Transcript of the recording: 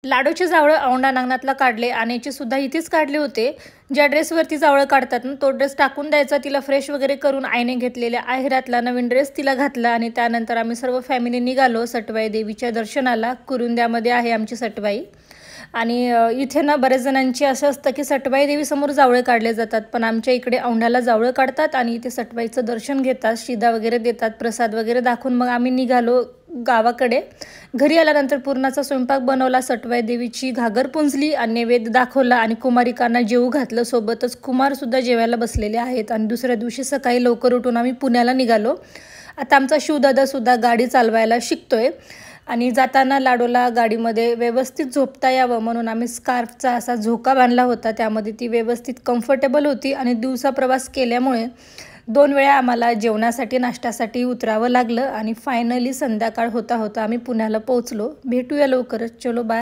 लाडूचे जावळ औंढा नागनाथला काढले आणि याची सुद्धा इथेच काढले होते. ज्या ड्रेसवरती जावळ काढतात ना तो ड्रेस टाकून द्यायचा, तिला फ्रेश वगैरे करून आईने घेतलेल्या आहेरातला नवीन ड्रेस तिला घातला आणि त्यानंतर आम्ही सर्व फॅमिली निघालो सटवाई देवीच्या दर्शनाला. कुरुंद्यामध्ये आहे आमची सटवाई. आणि इथे ना बऱ्याच जणांची असं असतं की सटवाई देवीसमोर जावळे काढले जातात, पण आमच्या इकडे औंढ्याला जावळं काढतात आणि इथे सटवाईचं दर्शन घेतात, शिदा वगैरे देतात, प्रसाद वगैरे दाखवून मग आम्ही निघालो गावाकडे. घरी आल्यानंतर पुरणाचा स्वयंपाक बनवला, सटवाई देवीची घागर पुंजली आणि नैवेद्य दाखवला आणि कुमारिकांना जेवू घातलं. सोबतच कुमारसुद्धा जेवायला बसलेले आहेत. आणि दुसऱ्या दिवशी सकाळी लवकर उठून आम्ही पुण्याला निघालो. आता आमचा शिवदादासुद्धा गाडी चालवायला शिकतोय आणि जाताना लाडूला गाडीमध्ये व्यवस्थित झोपता यावं म्हणून आम्ही स्कार्फचा असा झोका बांधला होता. त्यामध्ये ती व्यवस्थित कम्फर्टेबल होती. आणि दिवसा प्रवास केल्यामुळे 2 वेळा आम्हाला जेवणासाठी नाश्त्यासाठी उतरावं लागलं आणि फायनली संध्याकाळ होता होता आम्ही पुण्याला पोहोचलो. भेटूया लवकरच. चलो बाय.